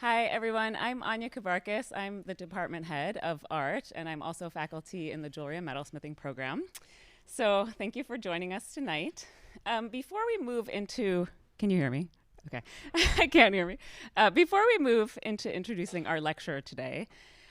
Hi, everyone. I'm Anya Kabarkis. I'm the department head of art, and I'm also faculty in the jewelry and metalsmithing program. So, thank you for joining us tonight. Before we move into, can you hear me? Okay, I can't hear me. Before we move into introducing our lecturer today,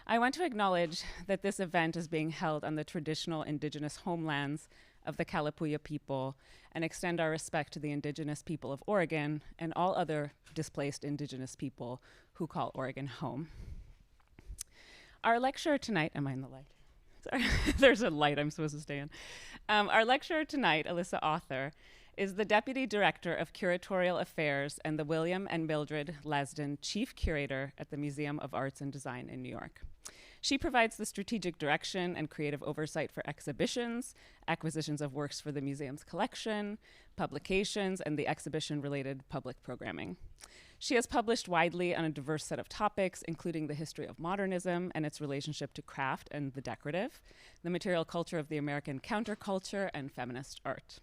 I want to acknowledge that this event is being held on the traditional indigenous homelands of the Kalapuya people and extend our respect to the indigenous people of Oregon and all other displaced indigenous people who call Oregon home. Our lecturer tonight, am I in the light? Sorry, there's a light I'm supposed to stay in. Our lecturer tonight, Alyssa Author, is the Deputy Director of Curatorial Affairs and the William and Mildred Lasden Chief Curator at the Museum of Arts and Design in New York. She provides the strategic direction and creative oversight for exhibitions, acquisitions of works for the museum's collection, publications, and the exhibition-related public programming. She has published widely on a diverse set of topics, including the history of modernism and its relationship to craft and the decorative, the material culture of the American counterculture, and feminist art.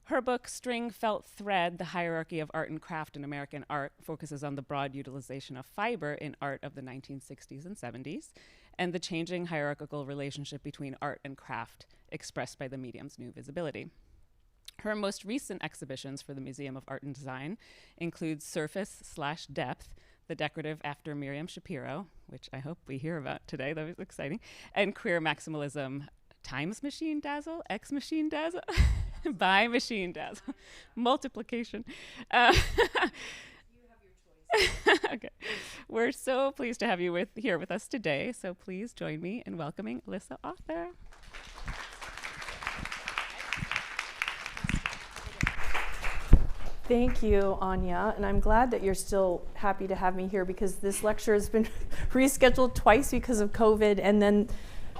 Her book, String Felt Thread, The Hierarchy of Art and Craft in American Art, focuses on the broad utilization of fiber in art of the 1960s and 70s, and the changing hierarchical relationship between art and craft expressed by the medium's new visibility. Her most recent exhibitions for the Museum of Art and Design include Surface/Depth, the decorative after Miriam Shapiro, which I hope we hear about today, that was exciting, and Queer Maximalism, Times Machine Dazzle, X Machine Dazzle, by Machine Dazzle, multiplication. Okay. We're so pleased to have you here with us today, so please join me in welcoming Alyssa Author. Thank you, Anya, and I'm glad that you're still happy to have me here because this lecture has been rescheduled twice because of COVID and then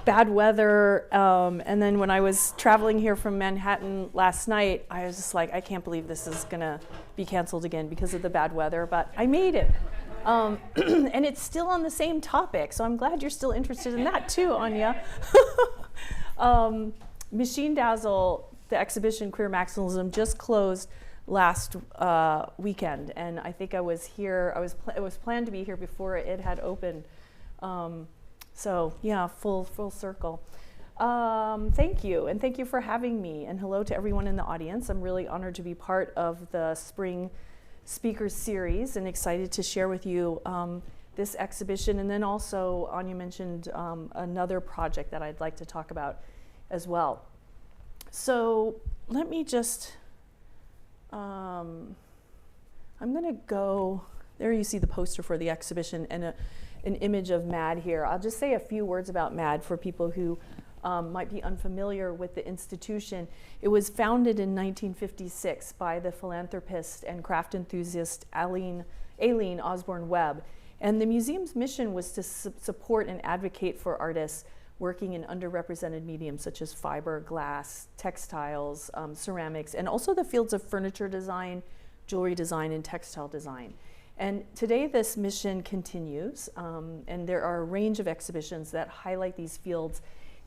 bad weather. And then when I was traveling here from Manhattan last night, I was just like, I can't believe this is gonna be canceled again because of the bad weather, but I made it. And it's still on the same topic, so I'm glad you're still interested in that too, Anya. Machine Dazzle, the exhibition Queer Maximalism, just closed last weekend, and I think I was here, it was planned to be here before it had opened. So yeah, full circle. Thank you, and thank you for having me, and hello to everyone in the audience. I'm really honored to be part of the Spring Speakers Series and excited to share with you this exhibition, and then also Anya mentioned another project that I'd like to talk about as well. So let me just, I'm gonna go, there you see the poster for the exhibition and an image of MAD here. I'll just say a few words about MAD for people who might be unfamiliar with the institution. It was founded in 1956 by the philanthropist and craft enthusiast Aileen Osborne Webb. And the museum's mission was to support and advocate for artists working in underrepresented mediums such as fiber, glass, textiles, ceramics, and also the fields of furniture design, jewelry design, and textile design. And today this mission continues, and there are a range of exhibitions that highlight these fields,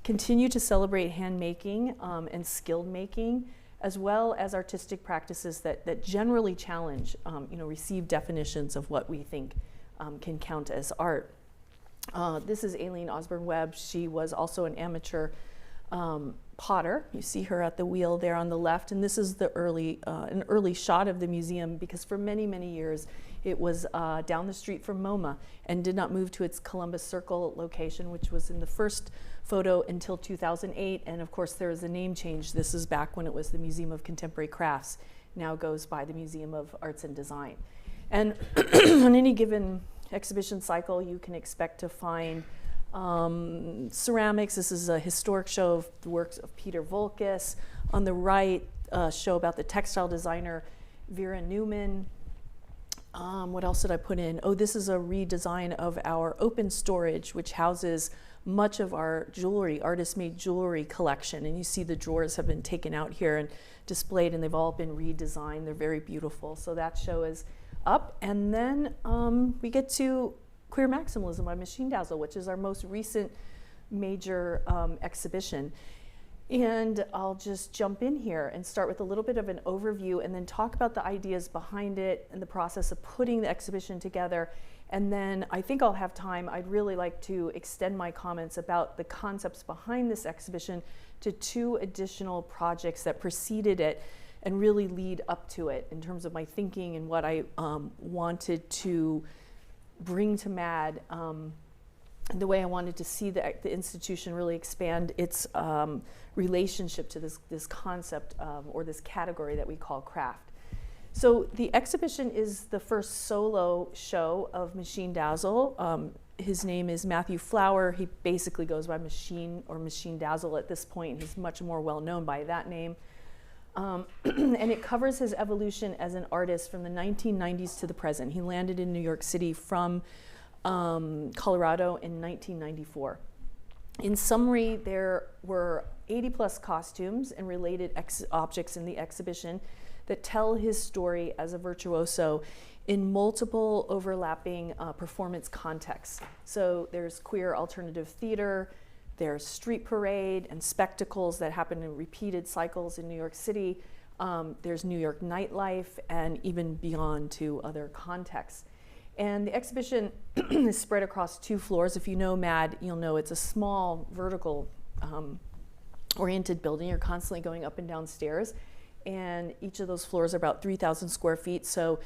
continue to celebrate handmaking and skilled making, as well as artistic practices that generally challenge, received definitions of what we think can count as art. This is Aileen Osborne Webb. She was also an amateur potter. You see her at the wheel there on the left, and this is the an early shot of the museum because for many, many years it was down the street from MoMA and did not move to its Columbus Circle location, which was in the first photo until 2008. And of course there was a name change. This is back when it was the Museum of Contemporary Crafts, now goes by the Museum of Arts and Design. And on any given exhibition cycle, you can expect to find ceramics. This is a historic show of the works of Peter Voulkos. On the right, a show about the textile designer Vera Newman. What else did I put in? Oh, this is a redesign of our open storage, which houses much of our jewelry, artist-made jewelry collection. And you see the drawers have been taken out here and displayed, and they've all been redesigned. They're very beautiful. So that show is up. And then we get to Queer Maximalism by Machine Dazzle, which is our most recent major exhibition. And I'll just jump in here and start with a little bit of an overview and then talk about the ideas behind it and the process of putting the exhibition together. And then I think I'll have time. I'd really like to extend my comments about the concepts behind this exhibition to 2 additional projects that preceded it and really lead up to it in terms of my thinking and what I wanted to bring to MAD, the way I wanted to see the institution really expand its relationship to this concept or this category that we call craft. So the exhibition is the first solo show of Machine Dazzle. His name is Matthew Flower. He basically goes by Machine or Machine Dazzle at this point. He's much more well known by that name. And it covers his evolution as an artist from the 1990s to the present. He landed in New York City from Colorado in 1994. In summary, there were 80 plus costumes and related objects in the exhibition that tell his story as a virtuoso in multiple overlapping performance contexts. So there's queer alternative theater, there's street parade and spectacles that happen in repeated cycles in New York City. There's New York nightlife and even beyond to other contexts. And the exhibition is spread across 2 floors. If you know MAD, you'll know it's a small vertical oriented building. You're constantly going up and down stairs. And each of those floors are about 3,000 square feet. So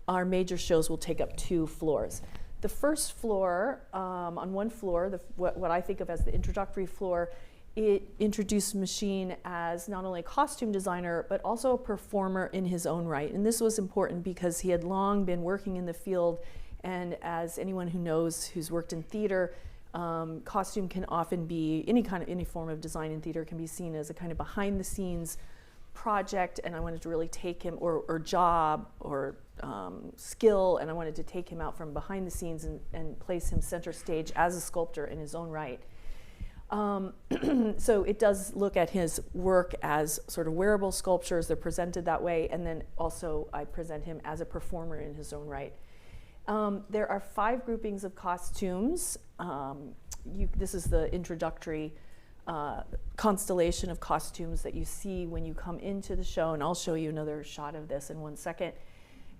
our major shows will take up 2 floors. The first floor, on one floor, what I think of as the introductory floor, it introduced Machine as not only a costume designer, but also a performer in his own right. And this was important because he had long been working in the field. And as anyone who knows, who's worked in theater, costume can often be, any form of design in theater can be seen as a kind of behind the scenes project, and I wanted to really take him, or job, or skill, and I wanted to take him out from behind the scenes and place him center stage as a sculptor in his own right. So it does look at his work as sort of wearable sculptures. They're presented that way, and then also I present him as a performer in his own right. There are 5 groupings of costumes. This is the introductory constellation of costumes that you see when you come into the show, and I'll show you another shot of this in 1 second.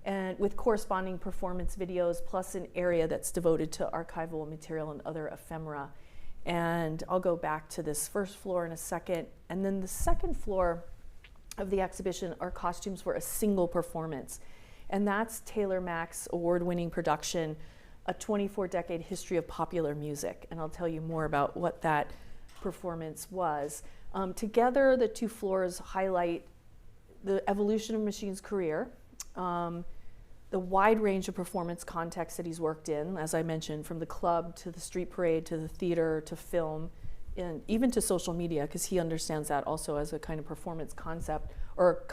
And with corresponding performance videos, plus an area that's devoted to archival material and other ephemera. And I'll go back to this first floor in a second. And then the second floor of the exhibition are costumes for a single performance. And that's Taylor Mack's award-winning production, A 24-Decade History of Popular Music. And I'll tell you more about what that performance was. Together, the 2 floors highlight the evolution of Machine's career, the wide range of performance contexts that he's worked in, as I mentioned, from the club to the street parade to the theater to film, and even to social media, because he understands that also as a kind of performance concept or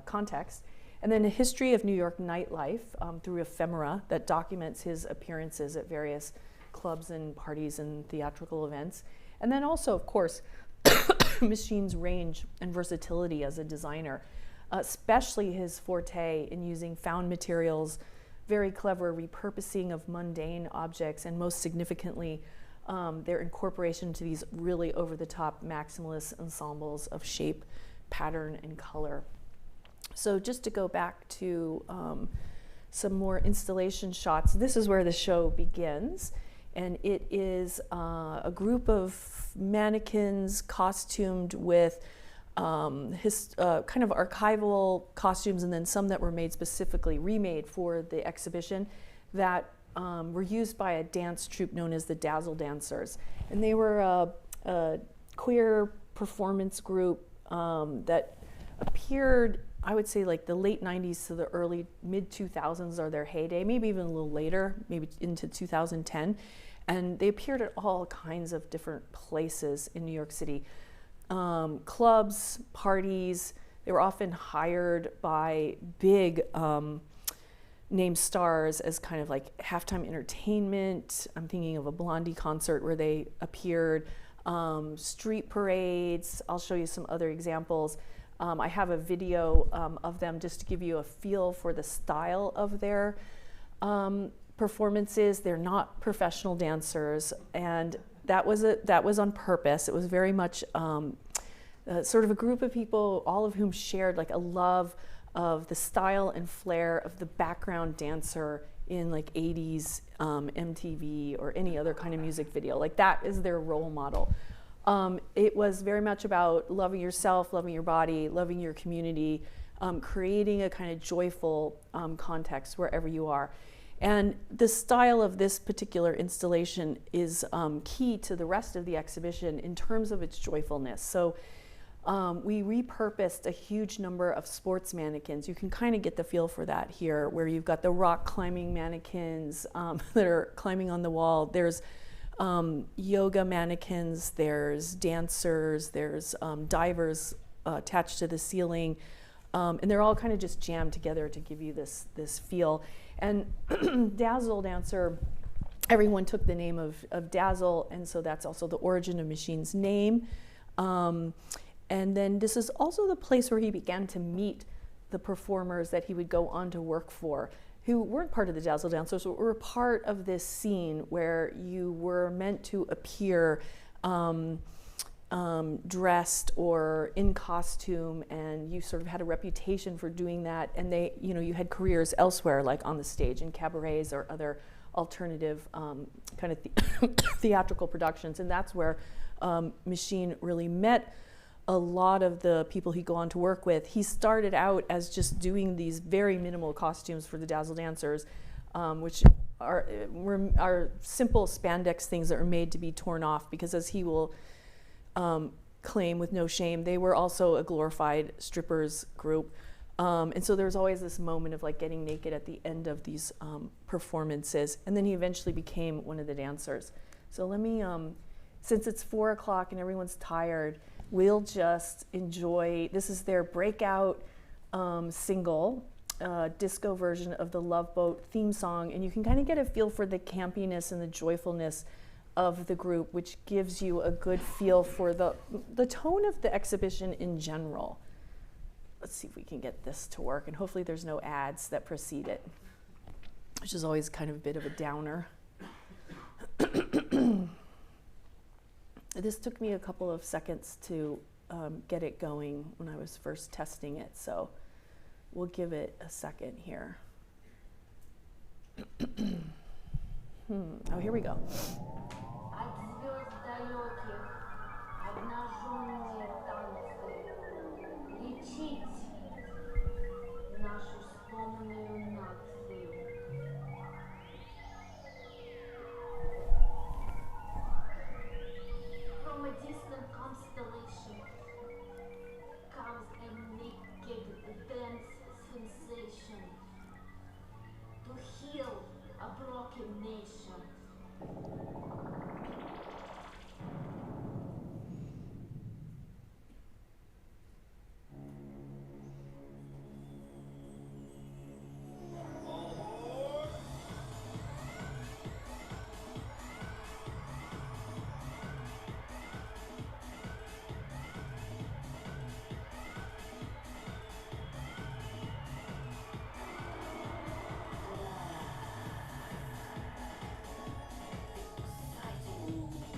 context. And then a history of New York nightlife through ephemera that documents his appearances at various clubs and parties and theatrical events. And then also, of course, Machine's range and versatility as a designer, especially his forte in using found materials, very clever repurposing of mundane objects, and most significantly, their incorporation to these really over-the-top maximalist ensembles of shape, pattern, and color. So just to go back to some more installation shots, this is where the show begins. And it is a group of mannequins costumed with kind of archival costumes, and then some that were made specifically, remade for the exhibition, that were used by a dance troupe known as the Dazzle Dancers. And they were a queer performance group that appeared, I would say, like the late 90s to the early mid-2000s are their heyday, maybe even a little later, maybe into 2010. And they appeared at all kinds of different places in New York City. Clubs, parties. They were often hired by big name stars as kind of like halftime entertainment. I'm thinking of a Blondie concert where they appeared. Street parades. I'll show you some other examples. I have a video of them just to give you a feel for the style of their performances. They're not professional dancers, and that was on purpose. It was very much sort of a group of people, all of whom shared like a love of the style and flair of the background dancer in like 80s MTV or any other kind of music video. Like that is their role model. It was very much about loving yourself, loving your body, loving your community, creating a kind of joyful context wherever you are. And the style of this particular installation is key to the rest of the exhibition in terms of its joyfulness. So we repurposed a huge number of sports mannequins. You can kind of get the feel for that here, where you've got the rock climbing mannequins that are climbing on the wall. There's yoga mannequins, there's dancers, there's divers attached to the ceiling. And they're all kind of just jammed together to give you this feel. And Dazzle Dancer, everyone took the name of Dazzle, and so that's also the origin of Machine's name. And then this is also the place where he began to meet the performers that he would go on to work for, who weren't part of the Dazzle Dancers, but were part of this scene where you were meant to appear dressed or in costume, and you sort of had a reputation for doing that, and they, you had careers elsewhere, like on the stage in cabarets or other alternative kind of theatrical productions, and that's where Machine really met a lot of the people he'd go on to work with. He started out as just doing these very minimal costumes for the Dazzle Dancers, which are simple spandex things that are made to be torn off, because as he will claim with no shame, they were also a glorified strippers group. And so there's always this moment of like getting naked at the end of these performances. And then he eventually became one of the dancers. So let me, since it's 4 o'clock and everyone's tired, we'll just enjoy, this is their breakout single, disco version of the Love Boat theme song. And you can kind of get a feel for the campiness and the joyfulness of the group, which gives you a good feel for the tone of the exhibition in general. Let's see if we can get this to work, and hopefully there's no ads that precede it, which is always kind of a bit of a downer. This took me a couple of seconds to get it going when I was first testing it, so we'll give it a second here. Oh, here we go. From a distant constellation comes a naked dance sensation to heal a broken nation.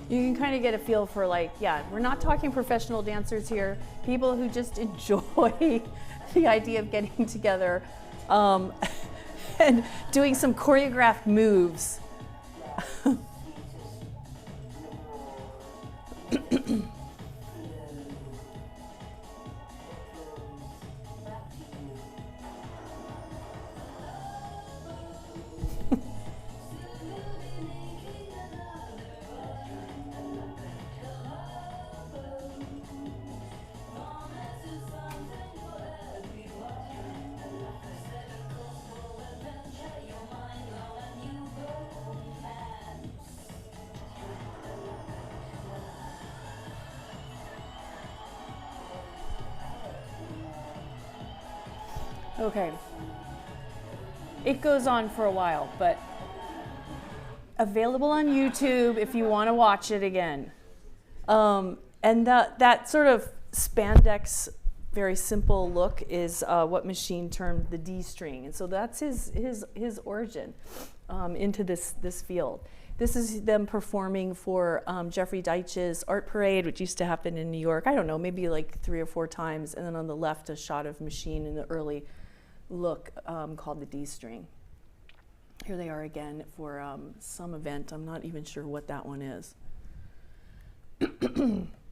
You can kind of get a feel for, like, yeah, we're not talking professional dancers here, people who just enjoy the idea of getting together and doing some choreographed moves. Okay. It goes on for a while, but available on YouTube if you want to watch it again. And that sort of spandex, very simple look is what Machine termed the D string. And so that's his origin into this field. This is them performing for Jeffrey Deitch's Art Parade, which used to happen in New York, I don't know, maybe like 3 or 4 times. And then on the left, a shot of Machine in the early look called the D string. Here they are again for some event. I'm not even sure what that one is.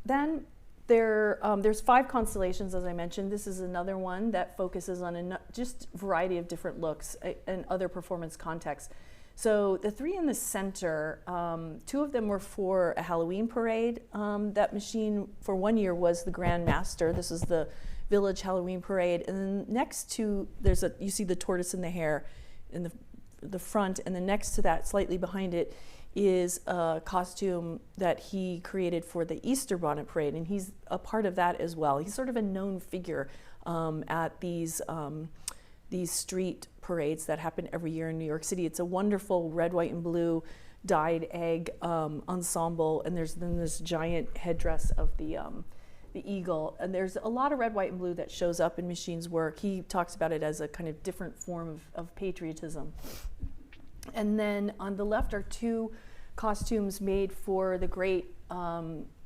Then there's 5 constellations, as I mentioned. This is another one that focuses on just a variety of different looks and other performance contexts. So the 3 in the center, 2 of them were for a Halloween parade. That machine for 1 year was the Grand Master. This is the Village Halloween Parade. And then next to, you see the tortoise and the hare in the front, and then next to that, slightly behind it, is a costume that he created for the Easter Bonnet Parade, and he's a part of that as well. He's sort of a known figure at these street parades that happen every year in New York City. It's a wonderful red, white, and blue dyed egg ensemble, and there's then this giant headdress of the eagle, and there's a lot of red, white, and blue that shows up in Machine's work. He talks about it as a kind of different form of patriotism. And then on the left are 2 costumes made for the great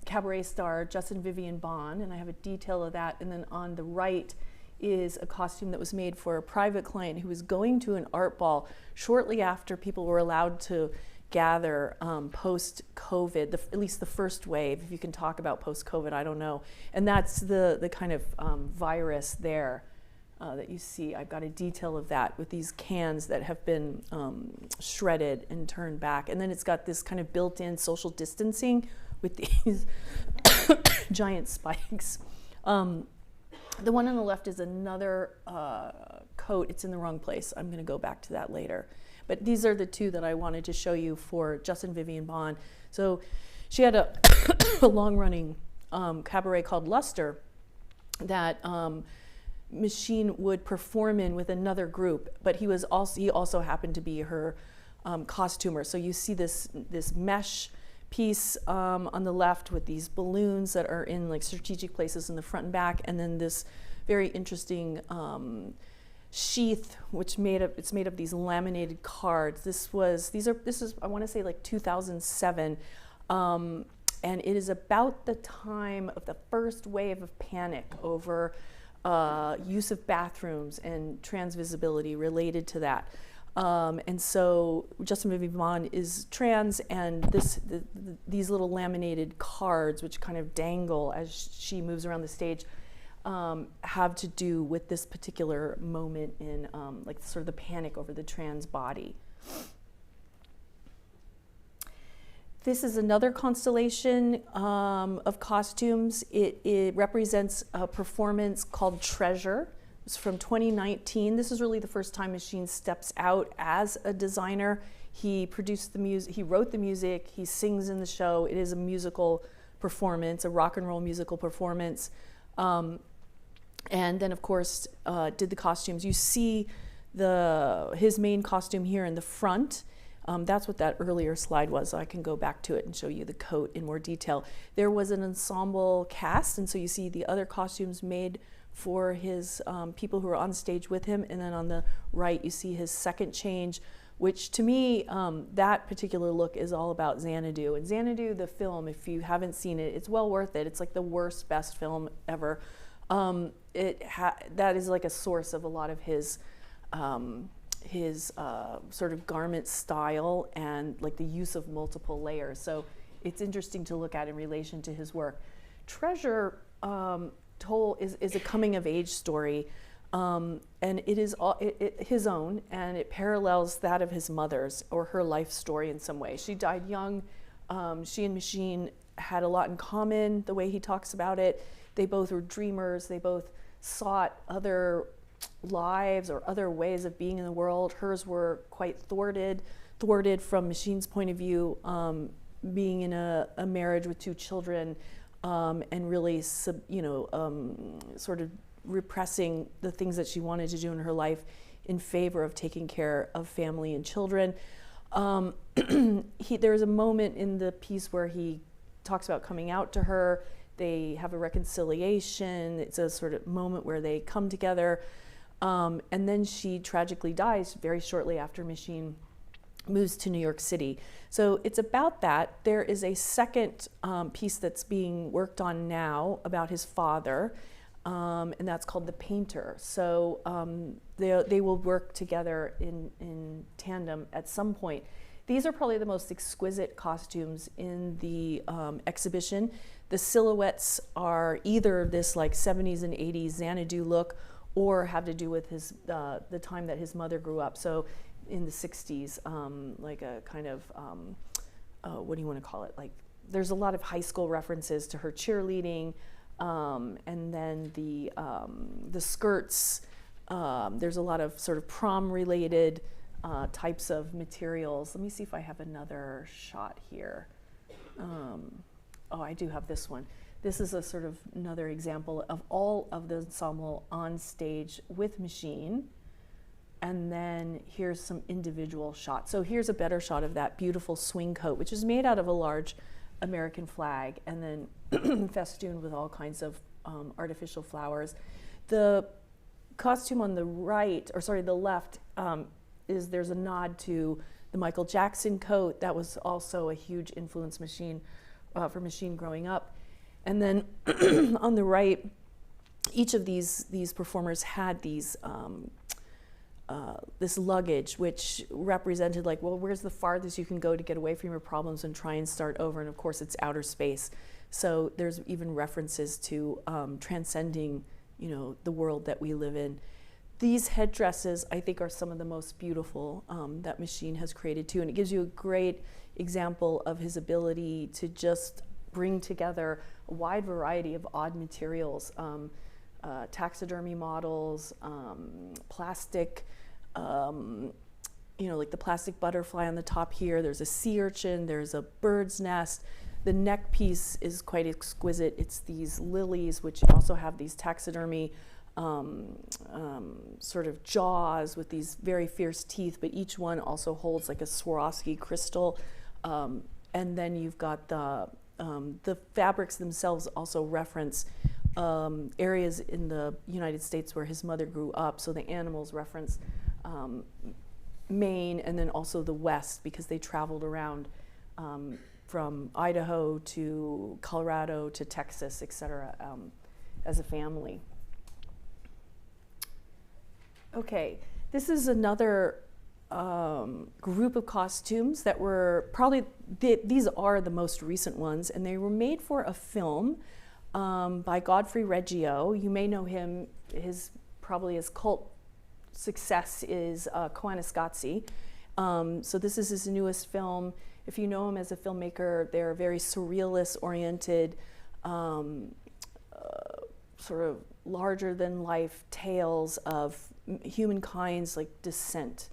cabaret star Justin Vivian Bond, and I have a detail of that. And then on the right is a costume that was made for a private client who was going to an art ball shortly after people were allowed to gather post-COVID, at least the first wave. If you can talk about post-COVID, I don't know. And that's the kind of virus there. That you see. I've got a detail of that with these cans that have been shredded and turned back. And then it's got this kind of built-in social distancing with these giant spikes. The one on the left is another coat. It's in the wrong place. I'm going to go back to that later. But these are the 2 that I wanted to show you for Justin Vivian Bond. So she had a long-running cabaret called Luster that Machine would perform in with another group, but he also happened to be her costumer. So you see this mesh piece on the left with these balloons that are in like strategic places in the front and back, and then this very interesting sheath, which it's made of these laminated cards. This is I want to say like 2007, and it is about the time of the first wave of panic over use of bathrooms and trans visibility related to that. And so Justin Vivian Bond is trans, and these little laminated cards, which kind of dangle as she moves around the stage, have to do with this particular moment in like sort of the panic over the trans body. This is another constellation of costumes. It represents a performance called Treasure. It's from 2019. This is really the first time Machine steps out as a designer. He produced the music, he wrote the music, he sings in the show. It is a musical performance, a rock and roll musical performance. And then, of course, did the costumes. You see his main costume here in the front. That's what that earlier slide was. So I can go back to it and show you the coat in more detail. There was an ensemble cast, and so you see the other costumes made for his people who are on stage with him. And then on the right, you see his second change, which to me, that particular look is all about Xanadu. And Xanadu, the film, if you haven't seen it, it's well worth it. It's like the worst, best film ever. That is like a source of a lot of his sort of garment style and like the use of multiple layers. So it's interesting to look at in relation to his work. Treasure is a coming of age story, and it is his own, and it parallels that of his mother's or her life story in some way. She died young. She and Machine had a lot in common, the way he talks about it. They both were dreamers. They both sought other lives or other ways of being in the world. Hers were quite thwarted from Machine's point of view, being in a marriage with 2 children, and really sort of repressing the things that she wanted to do in her life in favor of taking care of family and children. There's a moment in the piece where he talks about coming out to her. They have a reconciliation. It's a sort of moment where they come together. And then she tragically dies very shortly after Machine moves to New York City. So it's about that. There is a second piece that's being worked on now about his father. and that's called the painter. So they will work together in tandem at some point. These are probably the most exquisite costumes in the exhibition. The silhouettes are either this like 70s and 80s Xanadu look, or have to do with his the time that his mother grew up. So in the 60s, like a kind of, what do you want to call it? Like, there's a lot of high school references to her cheerleading, and then the skirts. There's a lot of sort of prom-related types of materials. Let me see if I have another shot here. Oh, I do have this one. This is a sort of another example of all of the ensemble on stage with machine. And then here's some individual shots. So here's a better shot of that beautiful swing coat, which is made out of a large American flag and then festooned with all kinds of artificial flowers. The costume on the right, or sorry, the left, there's a nod to the Michael Jackson coat. That was also a huge influence for Machine growing up. And then on the right, each of these performers had these this luggage, which represented like, well, where's the farthest you can go to get away from your problems and try and start over? And of course, it's outer space. So there's even references to transcending, the world that we live in. These headdresses, I think, are some of the most beautiful that Machine has created too. And it gives you a great example of his ability to just bring together a wide variety of odd materials, taxidermy models, plastic, like the plastic butterfly on the top here. There's a sea urchin, there's a bird's nest. The neck piece is quite exquisite. It's these lilies, which also have these taxidermy sort of jaws with these very fierce teeth, but each one also holds like a Swarovski crystal. And then you've got the fabrics themselves also reference areas in the United States where his mother grew up. So the animals reference Maine, and then also the West, because they traveled around from Idaho to Colorado to Texas, et cetera, as a family. Okay, this is another group of costumes that were probably, these are the most recent ones, and they were made for a film by Godfrey Reggio. You may know him, probably his cult success is Koaniskatsi. So this is his newest film. If you know him as a filmmaker, they're very surrealist-oriented, sort of larger-than-life tales of humankind's like descent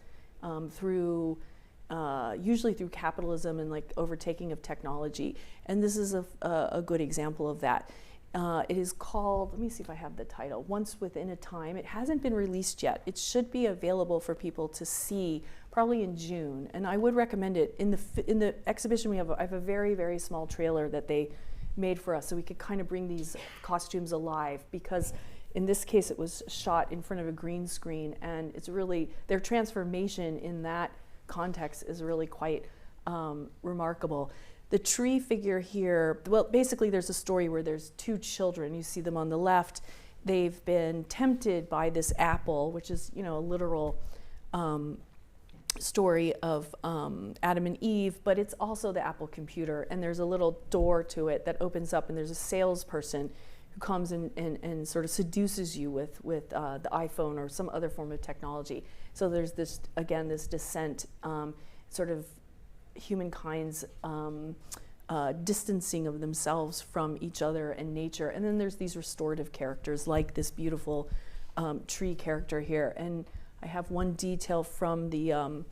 through, usually through capitalism and like overtaking of technology. And this is a good example of that. It is called, let me see if I have the title, Once Within a Time. It hasn't been released yet. It should be available for people to see probably in June. And I would recommend it. In the exhibition I have a very, very small trailer that they made for us so we could kind of bring these costumes alive, because in this case it was shot in front of a green screen, and it's really, their transformation in that context is really quite remarkable. The tree figure here, well, basically there's a story where there's two children. You see them on the left. They've been tempted by this apple, which is, a literal story of Adam and Eve, but it's also the Apple computer. And there's a little door to it that opens up, and there's a salesperson who comes and sort of seduces you with the iPhone or some other form of technology. So there's this, again, this descent, sort of humankind's distancing of themselves from each other and nature. And then there's these restorative characters like this beautiful tree character here. And I have one detail from the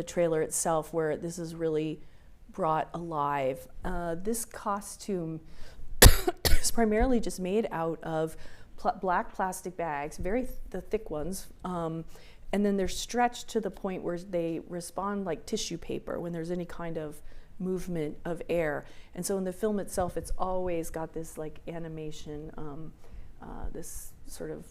trailer itself where this is really brought alive. This costume is primarily just made out of black plastic bags, the thick ones, and then they're stretched to the point where they respond like tissue paper when there's any kind of movement of air. And so in the film itself, it's always got this like animation, this sort of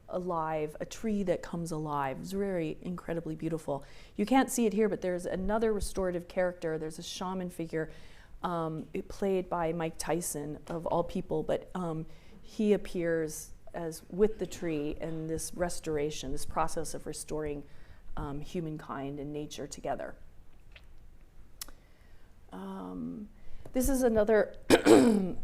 alive, a tree that comes alive. It's very incredibly beautiful. You can't see it here, but there's another restorative character. There's a shaman figure played by Mike Tyson, of all people, but he appears as with the tree and this restoration, this process of restoring humankind and nature together. This is another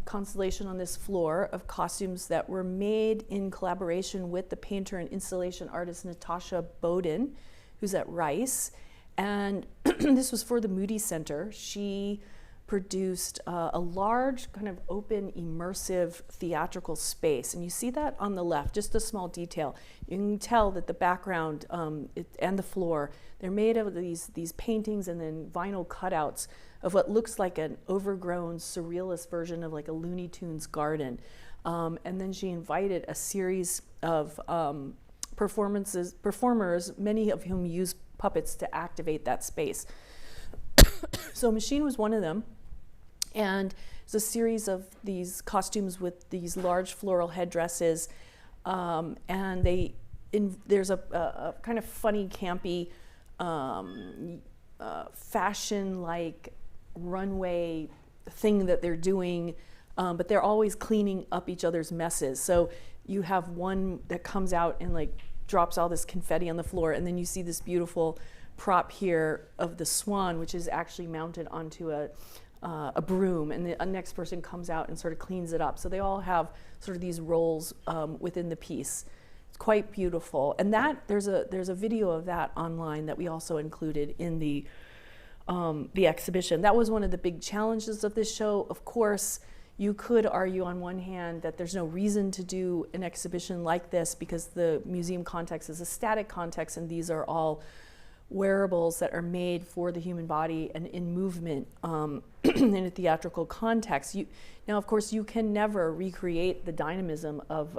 constellation on this floor of costumes that were made in collaboration with the painter and installation artist Natasha Bowden, who's at Rice. And this was for the Moody Center. She produced a large kind of open, immersive theatrical space. And you see that on the left, just a small detail. You can tell that the background and the floor, they're made of these paintings and then vinyl cutouts of what looks like an overgrown, surrealist version of like a Looney Tunes garden. And then she invited a series of performers, many of whom use puppets to activate that space. So Machine was one of them. And it's a series of these costumes with these large floral headdresses. And there's a kind of funny, campy, fashion-like runway thing that they're doing, but they're always cleaning up each other's messes. So you have one that comes out and like drops all this confetti on the floor, and then you see this beautiful prop here of the swan, which is actually mounted onto a broom, and the next person comes out and sort of cleans it up. So they all have sort of these roles within the piece. It's quite beautiful, and that there's a video of that online that we also included in the exhibition. That was one of the big challenges of this show. Of course, you could argue on one hand that there's no reason to do an exhibition like this because the museum context is a static context, and these are all wearables that are made for the human body and in movement in a theatrical context. Now, of course, you can never recreate the dynamism of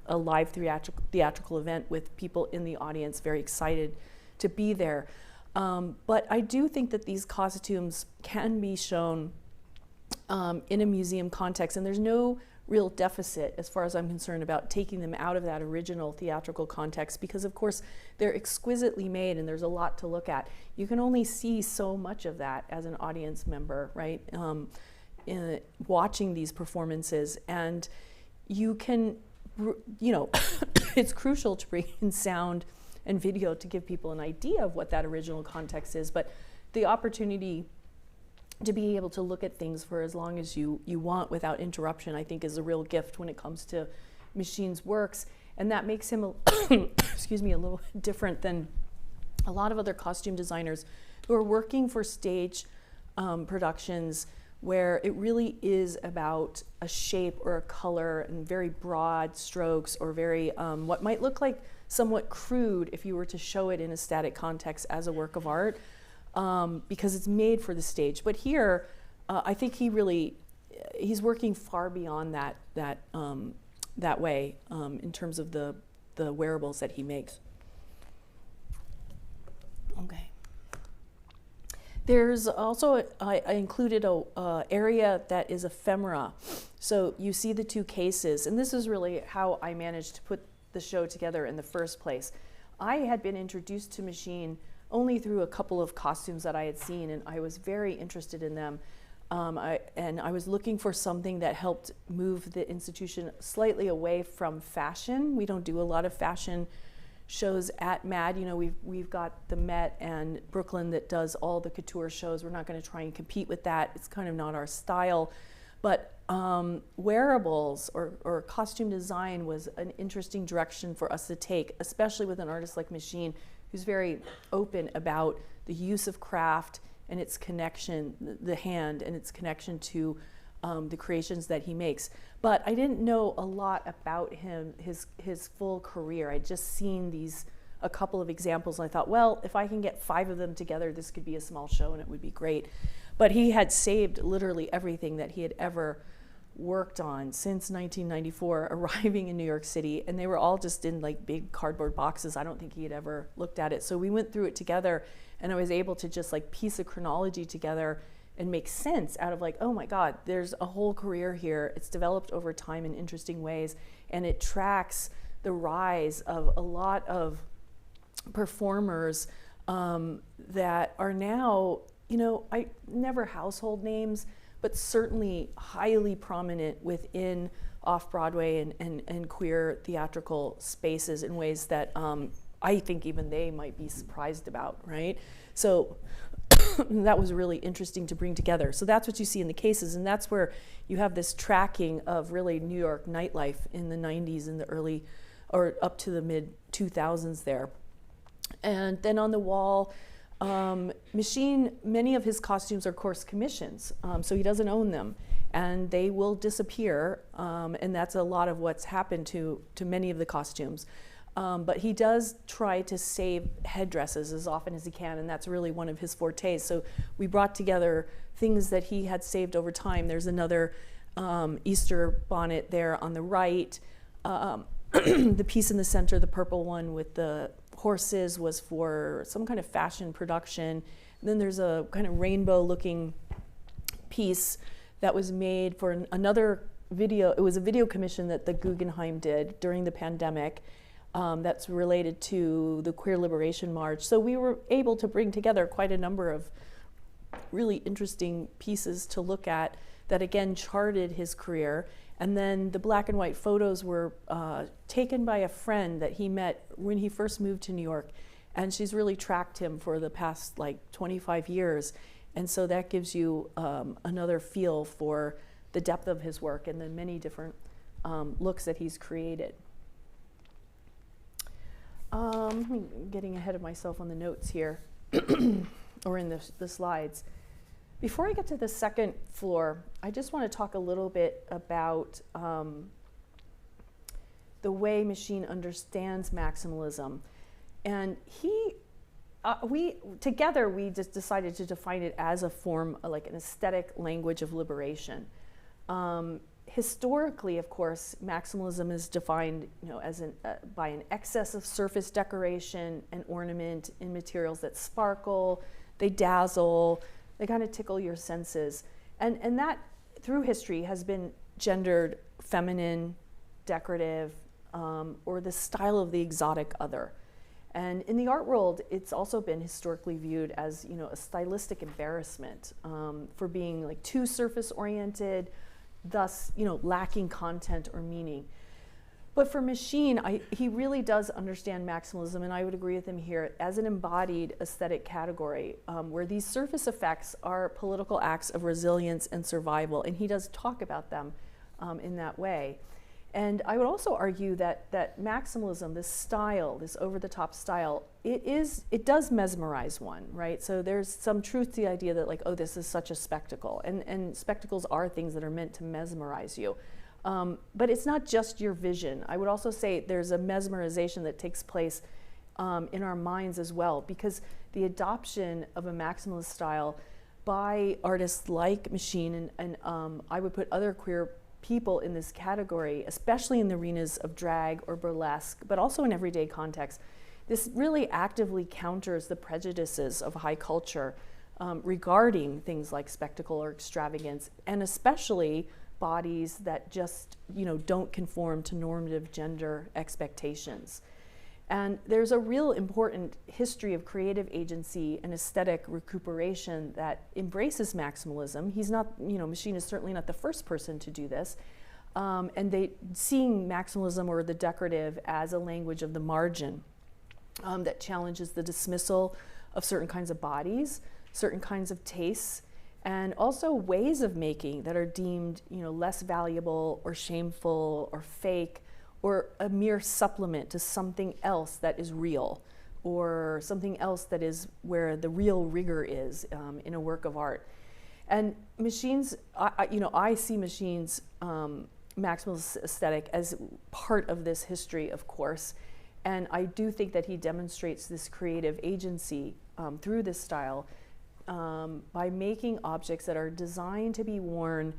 a live theatrical event with people in the audience very excited to be there. But I do think that these costumes can be shown in a museum context, and there's no real deficit as far as I'm concerned about taking them out of that original theatrical context, because of course they're exquisitely made and there's a lot to look at. You can only see so much of that as an audience member, right? In watching these performances, and you can, it's crucial to bring in sound and video to give people an idea of what that original context is, but the opportunity to be able to look at things for as long as you want without interruption, I think, is a real gift when it comes to Machine's works. And that makes him, excuse me, a little different than a lot of other costume designers who are working for stage productions where it really is about a shape or a color and very broad strokes, or very, what might look like somewhat crude if you were to show it in a static context as a work of art. Because it's made for the stage. But here, I think he's working far beyond that way in terms of the wearables that he makes. Okay. There's also, I included a area that is ephemera. So you see the two cases, and this is really how I managed to put the show together in the first place. I had been introduced to Machine only through a couple of costumes that I had seen, and I was very interested in them. And I was looking for something that helped move the institution slightly away from fashion. We don't do a lot of fashion shows at MAD. We've got the Met and Brooklyn that does all the couture shows. We're not going to try and compete with that. It's kind of not our style. But wearables or costume design was an interesting direction for us to take, especially with an artist like Machine, who's very open about the use of craft and its connection, the hand and its connection to the creations that he makes. But I didn't know a lot about him, his full career. I'd just seen a couple of examples, and I thought, well, if I can get 5 of them together, this could be a small show and it would be great. But he had saved literally everything that he had ever worked on since 1994, arriving in New York City, and they were all just in like big cardboard boxes. I don't think he had ever looked at it. So we went through it together, and I was able to just like piece a chronology together and make sense out of like, oh my God, there's a whole career here. It's developed over time in interesting ways, and it tracks the rise of a lot of performers that are now, I never household names, but certainly highly prominent within off-Broadway and queer theatrical spaces in ways that I think even they might be surprised about, right? So that was really interesting to bring together. So that's what you see in the cases, and that's where you have this tracking of really New York nightlife in the 90s and the early, or up to the mid-2000s there. And then on the wall, Machine, many of his costumes are of course commissions, so he doesn't own them, and they will disappear, and that's a lot of what's happened to many of the costumes. But he does try to save headdresses as often as he can, and that's really one of his fortes. So we brought together things that he had saved over time. There's another Easter bonnet there on the right. The piece in the center, the purple one with the horses, was for some kind of fashion production. And then there's a kind of rainbow looking piece that was made for another video. It was a video commission that the Guggenheim did during the pandemic. That's related to the Queer Liberation March. So we were able to bring together quite a number of really interesting pieces to look at that again charted his career. And then the black and white photos were taken by a friend that he met when he first moved to New York. And she's really tracked him for the past like 25 years. And so that gives you another feel for the depth of his work and the many different looks that he's created. I'm getting ahead of myself on the notes here, or in the slides. Before I get to the second floor, I just want to talk a little bit about the way Machine understands maximalism. And we just decided to define it as a form, like an aesthetic language of liberation. Historically, of course, maximalism is defined, as by an excess of surface decoration and ornament in materials that sparkle, they dazzle, they kind of tickle your senses. And that, through history, has been gendered feminine, decorative, or the style of the exotic other. And in the art world, it's also been historically viewed as, a stylistic embarrassment for being like too surface-oriented, thus, lacking content or meaning. But for Machine, he really does understand maximalism, and I would agree with him here, as an embodied aesthetic category, where these surface effects are political acts of resilience and survival, and he does talk about them in that way. And I would also argue that maximalism, this style, this over-the-top style, it does mesmerize one, right? So there's some truth to the idea that, like, oh, this is such a spectacle, and spectacles are things that are meant to mesmerize you. But it's not just your vision. I would also say there's a mesmerization that takes place in our minds as well, because the adoption of a maximalist style by artists like Machine, and I would put other queer people in this category, especially in the arenas of drag or burlesque, but also in everyday context. This really actively counters the prejudices of high culture regarding things like spectacle or extravagance, and especially bodies that just, don't conform to normative gender expectations. And there's a real important history of creative agency and aesthetic recuperation that embraces maximalism. He's not, Machine is certainly not the first person to do this. And seeing maximalism or the decorative as a language of the margin that challenges the dismissal of certain kinds of bodies, certain kinds of tastes, and also ways of making that are deemed, less valuable or shameful or fake, or a mere supplement to something else that is real, or something else that is where the real rigor is in a work of art. And Machine's, I see Machine's maximalist aesthetic as part of this history, of course, and I do think that he demonstrates this creative agency through this style by making objects that are designed to be worn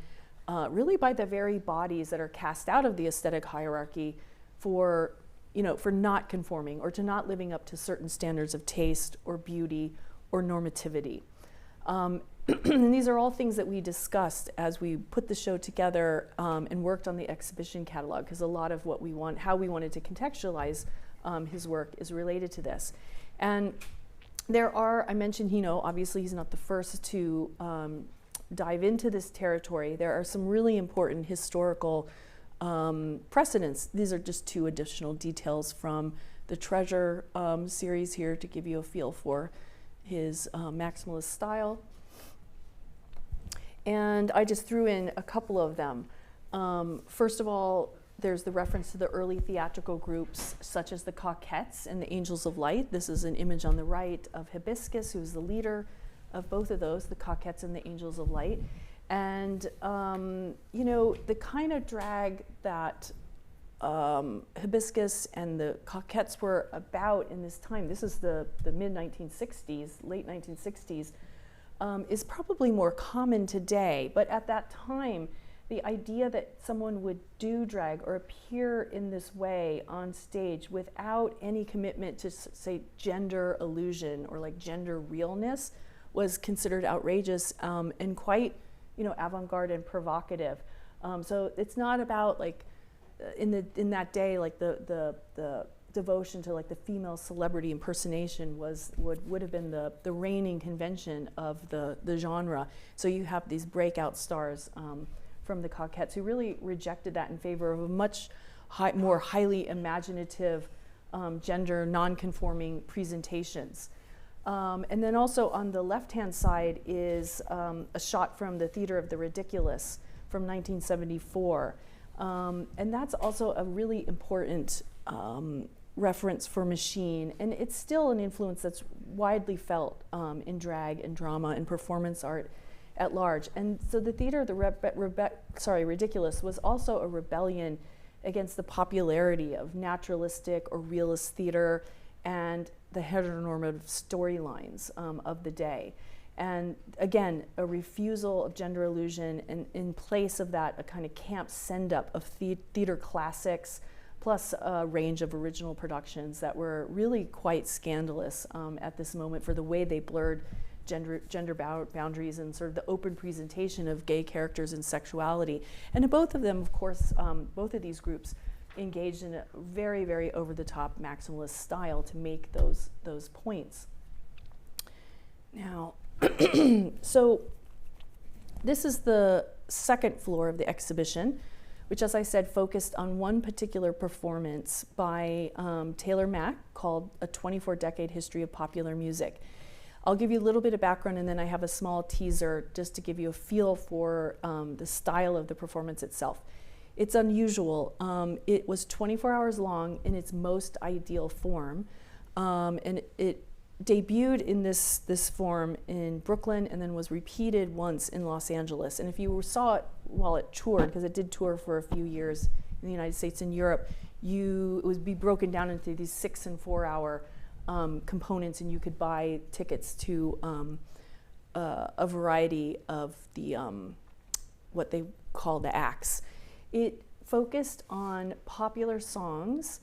really by the very bodies that are cast out of the aesthetic hierarchy for not conforming or to not living up to certain standards of taste or beauty or normativity. And these are all things that we discussed as we put the show together and worked on the exhibition catalog, because a lot of how we wanted to contextualize his work is related to this. And I mentioned, obviously he's not the first to dive into this territory. There are some really important historical precedents. These are just two additional details from the Treasure series here to give you a feel for his maximalist style. And I just threw in a couple of them. First of all, there's the reference to the early theatrical groups, such as the Coquettes and the Angels of Light. This is an image on the right of Hibiscus, who's the leader of both of those, the Coquettes and the Angels of Light. And, you know, the kind of drag that Hibiscus and the Coquettes were about in this time, this is the mid-1960s, late 1960s, is probably more common today. But at that time, the idea that someone would do drag or appear in this way on stage without any commitment to, say, gender illusion or like gender realness was considered outrageous and quite, you know, avant-garde and provocative. So it's not about like in that day, like the devotion to like the female celebrity impersonation would have been the reigning convention of the genre. So you have these breakout stars from the Coquettes who really rejected that in favor of a much more highly imaginative gender non-conforming presentations. And then also on the left-hand side is a shot from the Theater of the Ridiculous from 1974. And that's also a really important reference for Machine. And it's still an influence that's widely felt in drag and drama and performance art at large. And so the Theater of the Ridiculous was also a rebellion against the popularity of naturalistic or realist theater and the heteronormative storylines of the day. And again, a refusal of gender illusion, and in place of that, a kind of camp send-up of theater classics, plus a range of original productions that were really quite scandalous at this moment for the way they blurred gender boundaries and sort of the open presentation of gay characters and sexuality. And in both of them, of course, both of these groups engaged in a very, very over-the-top maximalist style to make those points. Now, so this is the second floor of the exhibition, which, as I said, focused on one particular performance by Taylor Mac called A 24-Decade History of Popular Music. I'll give you a little bit of background, and then I have a small teaser just to give you a feel for the style of the performance itself. It's unusual. It was 24 hours long in its most ideal form, and it debuted in this form in Brooklyn and then was repeated once in Los Angeles. And if you saw it while it toured, because it did tour for a few years in the United States and Europe, it would be broken down into these 6 and 4 hour components, and you could buy tickets to a variety of the what they call the acts. It focused on popular songs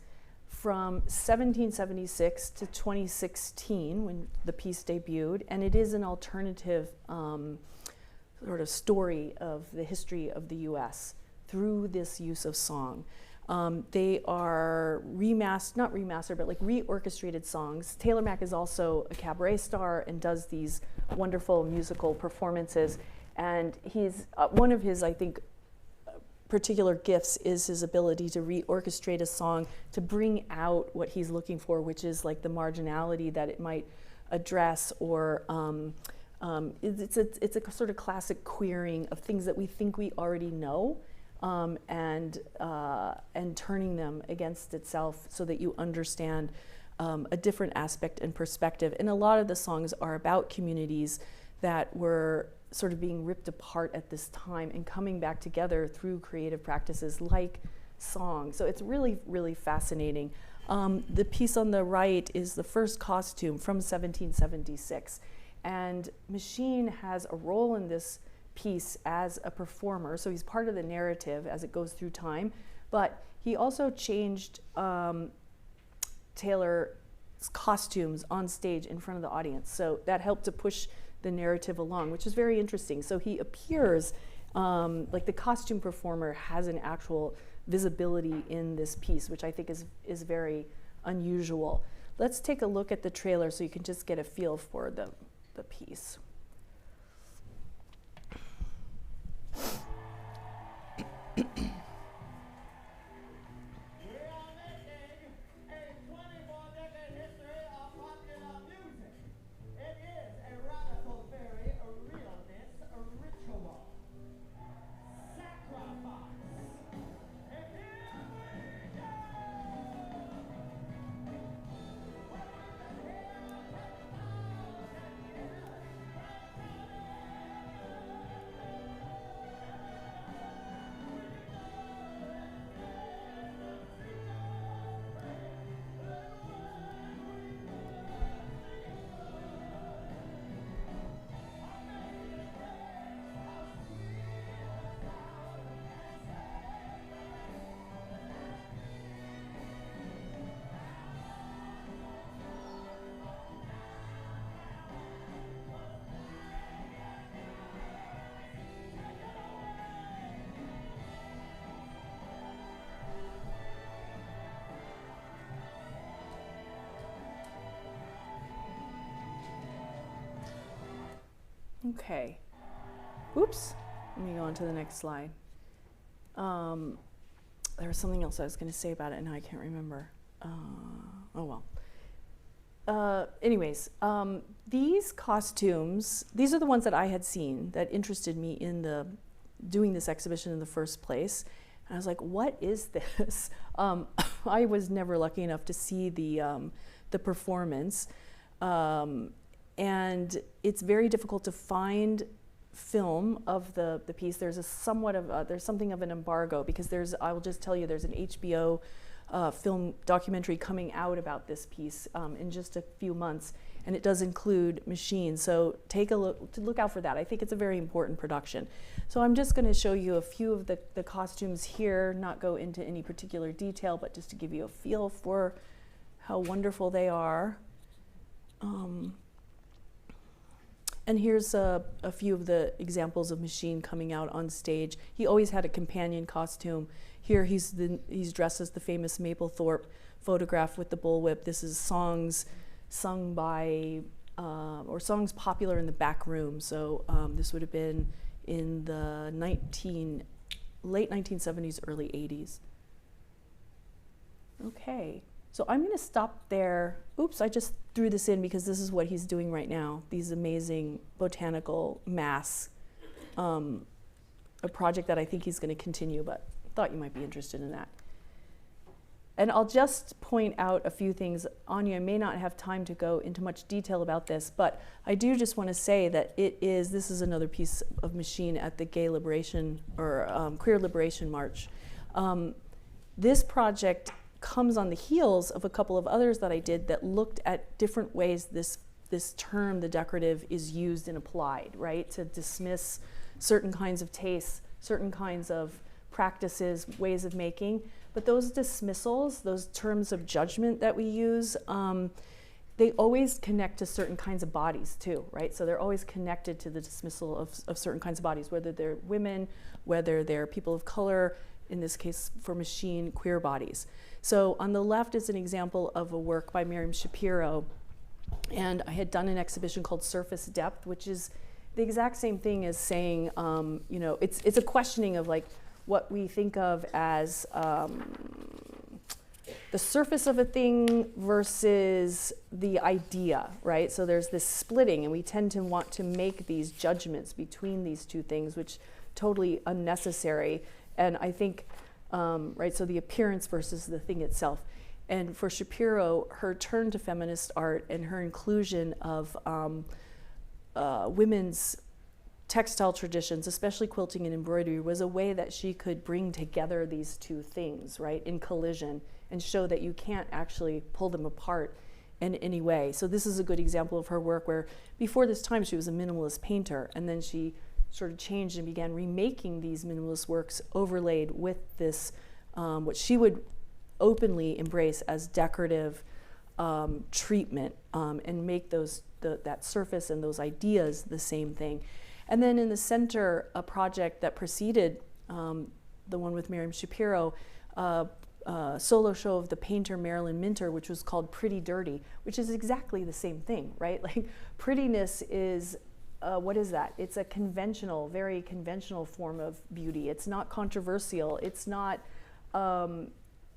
from 1776 to 2016 when the piece debuted, and it is an alternative sort of story of the history of the US through this use of song. They are not remastered, but like reorchestrated songs. Taylor Mac is also a cabaret star and does these wonderful musical performances. And he's one of his, I think, particular gifts is his ability to reorchestrate a song to bring out what he's looking for, which is like the marginality that it might address, or it's a sort of classic queering of things that we think we already know. And turning them against itself so that you understand a different aspect and perspective. And a lot of the songs are about communities that were sort of being ripped apart at this time and coming back together through creative practices like song. So it's really, really fascinating. The piece on the right is the first costume from 1776. And Machine has a role in this piece as a performer, so he's part of the narrative as it goes through time, but he also changed Taylor's costumes on stage in front of the audience, so that helped to push the narrative along, which is very interesting. So he appears like the costume performer has an actual visibility in this piece, which I think is very unusual. Let's take a look at the trailer so you can just get a feel for the piece. Okay. Oops. Let me go on to the next slide. There was something else I was going to say about it, and now I can't remember. Oh well. Anyways, these costumes, these are the ones that I had seen that interested me in doing this exhibition in the first place. And I was like, what is this? I was never lucky enough to see the performance. And it's very difficult to find film of the piece. There's there's something of an embargo because I will just tell you, there's an HBO film documentary coming out about this piece in just a few months, and it does include machines. So look out for that. I think it's a very important production. So I'm just going to show you a few of the costumes here, not go into any particular detail, but just to give you a feel for how wonderful they are. And here's a few of the examples of Machine coming out on stage. He always had a companion costume. Here he's dressed as the famous Mapplethorpe photograph with the bullwhip. This is songs sung by, or songs popular in the back room. So this would have been in the late 1970s, early 80s. Okay. So I'm going to stop there. Oops, I just threw this in because this is what he's doing right now, these amazing botanical masks, a project that I think he's going to continue, but thought you might be interested in that. And I'll just point out a few things. Anya may not have time to go into much detail about this, but I do just want to say that this is another piece of Machine at the Gay Liberation, or Queer Liberation March. This project comes on the heels of a couple of others that I did that looked at different ways this term, the decorative, is used and applied, right? To dismiss certain kinds of tastes, certain kinds of practices, ways of making. But those dismissals, those terms of judgment that we use, they always connect to certain kinds of bodies too, right? So they're always connected to the dismissal of certain kinds of bodies, whether they're women, whether they're people of color, in this case for Machine, queer bodies. So on the left is an example of a work by Miriam Shapiro, and I had done an exhibition called Surface Depth, which is the exact same thing as saying, it's a questioning of like what we think of as the surface of a thing versus the idea, right? So there's this splitting, and we tend to want to make these judgments between these two things, which totally unnecessary. And I think, right, so the appearance versus the thing itself. And for Shapiro, her turn to feminist art and her inclusion of women's textile traditions, especially quilting and embroidery, was a way that she could bring together these two things, right, in collision, and show that you can't actually pull them apart in any way. So this is a good example of her work where before this time she was a minimalist painter, and then she sort of changed and began remaking these minimalist works overlaid with this, what she would openly embrace as decorative treatment, and make that surface and those ideas the same thing. And then in the center, a project that preceded the one with Miriam Shapiro, solo show of the painter Marilyn Minter, which was called Pretty Dirty, which is exactly the same thing, right? Like prettiness is, what is that? It's a conventional, very conventional form of beauty. It's not controversial. It's not,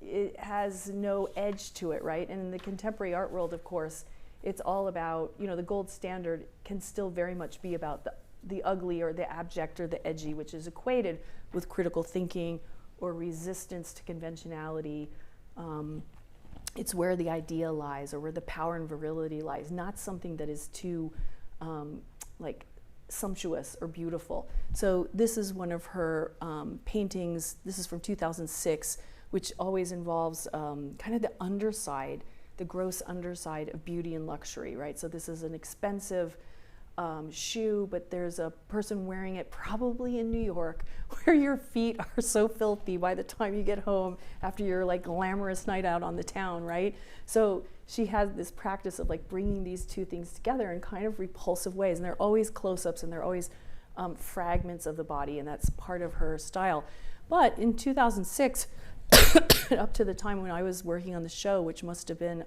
it has no edge to it, right? And in the contemporary art world, of course, it's all about, the gold standard can still very much be about the ugly or the abject or the edgy, which is equated with critical thinking or resistance to conventionality. It's where the idea lies, or where the power and virility lies, not something that is too like sumptuous or beautiful. So this is one of her paintings. This is from 2006, which always involves kind of the underside, the gross underside of beauty and luxury, right? So this is an expensive shoe, but there's a person wearing it probably in New York, where your feet are so filthy by the time you get home after your like glamorous night out on the town, right? So she has this practice of like bringing these two things together in kind of repulsive ways, and they're always close-ups, and they're always fragments of the body, and that's part of her style. But in 2006, up to the time when I was working on the show, which must have been,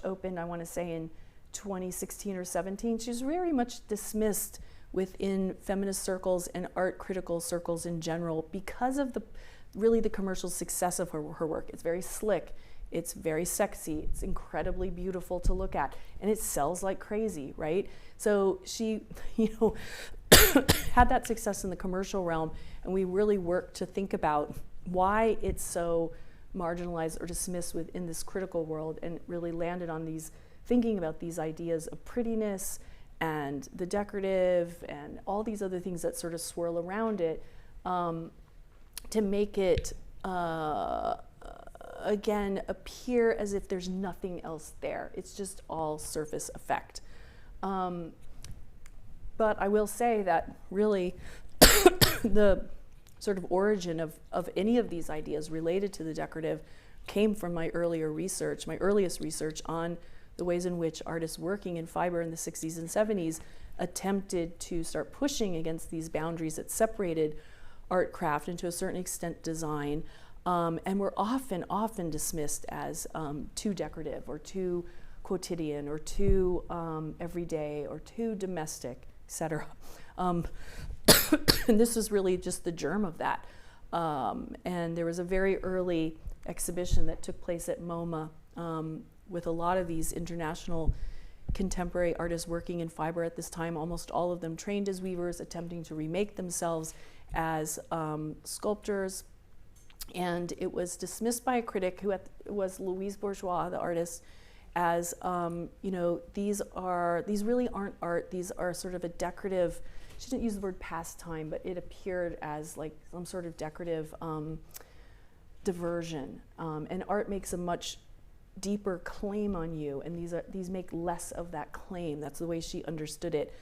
opened, I want to say in 2016 or 17. She was very much dismissed within feminist circles and art critical circles in general because of the commercial success of her work. It's very slick, it's very sexy, it's incredibly beautiful to look at, and it sells like crazy, right? So she, had that success in the commercial realm, and we really worked to think about why it's so marginalized or dismissed within this critical world, and really landed on thinking about these ideas of prettiness and the decorative and all these other things that sort of swirl around it, to make it, again, appear as if there's nothing else there. It's just all surface effect. But I will say that really the sort of origin of any of these ideas related to the decorative came from my earliest research on the ways in which artists working in fiber in the 60s and 70s attempted to start pushing against these boundaries that separated art, craft, and to a certain extent design, and were often dismissed as too decorative or too quotidian or too everyday or too domestic, etc. And this was really just the germ of that. And there was a very early exhibition that took place at MoMA with a lot of these international contemporary artists working in fiber at this time, almost all of them trained as weavers, attempting to remake themselves as sculptors. And it was dismissed by a critic who was Louise Bourgeois, the artist, as these really aren't art. These are sort of a decorative. She didn't use the word pastime, but it appeared as like some sort of decorative diversion. And art makes a much deeper claim on you, and these make less of that claim. That's the way she understood it,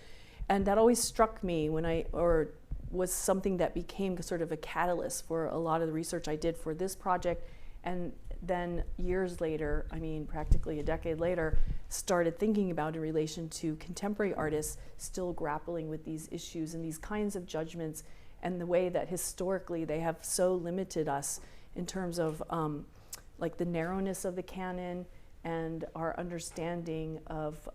and that always struck me was something that became sort of a catalyst for a lot of the research I did for this project. And then years later, practically a decade later, started thinking about in relation to contemporary artists still grappling with these issues and these kinds of judgments, and the way that historically they have so limited us in terms of like the narrowness of the canon and our understanding of